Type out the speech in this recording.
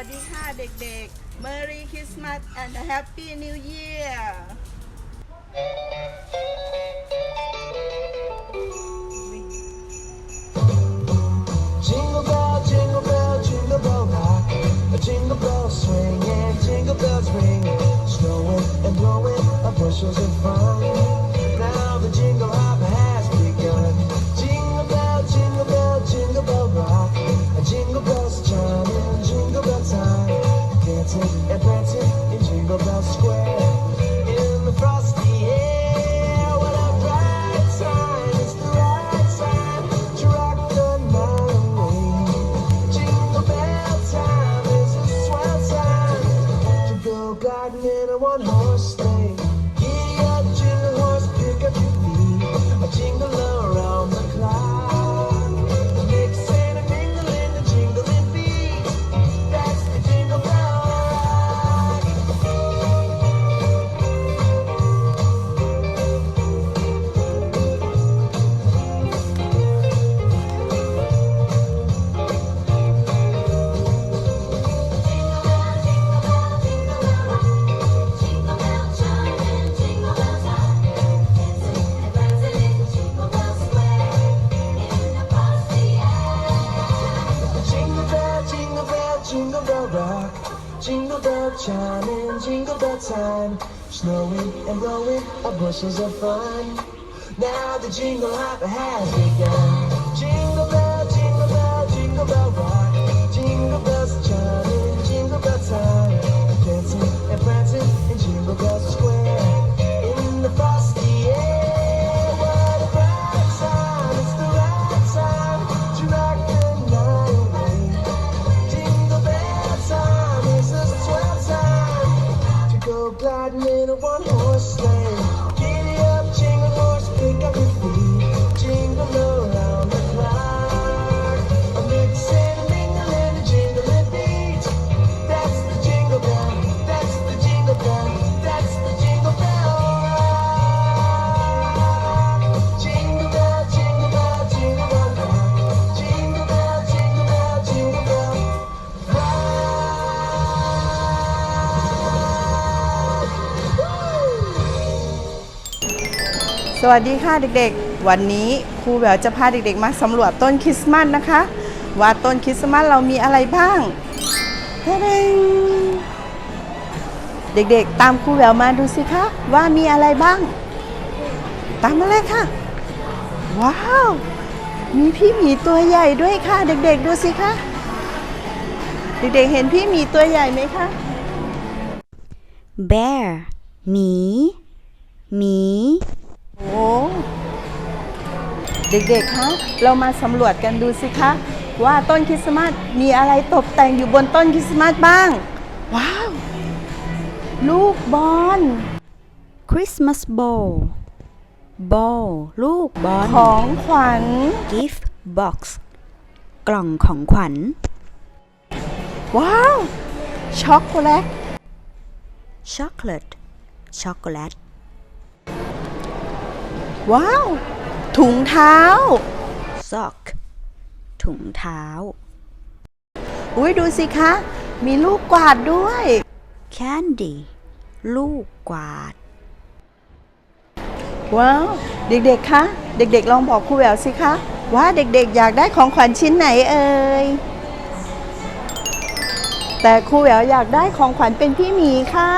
วัสดีค่ะเด็กๆ Merry Christmas and Happy New Year Jingle bell, jingle bell, jingle bell rock. Jingle bells swing and jingle bells ring. Snowing and blowing up bushels of fun. Now the jingle hop has begun. Jingle bell, jingle bell, jingle bell rock. Jingle bells chiming, jingle bell time. Dancing and prancing in Jingle Bell Square. In the frosty air, what a bright time! It's the right time to rock the night away. Jingle bell time is a swell time to go gliding in a one-horse sleigh. Giddy up, jingle horse, pick up your feet. A jingle around the clock. Mixing and mingling the jingling beat. That's the Jingle Bell Rock. Jingle bell, jingle bell, jingle bell rock. Jingle bell chiming, jingle bell time. Snowing and blowing up bushels of fun. Now the jingle hop has begun. Jingle bell, jingle bell, jingle bell rock. Jingle bells chiming, jingle bell time. Dancing and prancing in Jingle Bell Square. In the frosty air, what a bright time! It's the right time to rock the night away. Jingle bell time is a swell time to go gliding in a one-horse sleigh. Giddy up, jingle horse, pick up your feet. Jingle around the clock. A mixing and mingling a jingling beat. That's the jingle bell. That's the jingle bell. That's the Jingle Bell Rock. Jingle bell, jingle bell, jingle bell rock. Jingle bell, jingle bell, jingle bell rock. สวัสดีค่ะเด็กๆ วันนี้ครูแหววจะพาเด็กๆมาสำรวจต้นคริสต์มาสนะคะ ว่าต้นคริสต์มาสเรามีอะไรบ้างเด้งเด็กๆตามครูแหววมาดูสิคะว่ามีอะไรบ้าง ตามมาเลยค่ะ ว้าว มีพี่หมีตัวใหญ่ด้วยค่ะ เด็กๆดูสิคะเด็กๆเห็นพี่หมีตัวใหญ่ไหมคะ bear หมีหมี โอ้เด็กๆ คะ เรามาสำรวจกันดูสิคะ ว่าต้นคริสต์มาสมีอะไรตกแต่งอยู่บนต้นคริสต์มาสบ้าง ว้าว ลูกบอล Christmas bowl bowl ลูกบอล ของขวัญ gift box กล่องของขวัญ ว้าว ช็อกโกแลต chocolate ช็อกโกแลต ว้าว ถุงเท้า sock ถุงเท้า อุ้ยดูสิคะ มีลูกกวาดด้วย candy ลูกกวาด ว้าว เด็กๆ คะ เด็กๆ ลองบอกครูแหววสิคะ ว่าเด็กๆ อยากได้ของขวัญชิ้นไหนเอ่ย แต่ครูแหววอยากได้ของขวัญเป็นพี่หมีค่ะ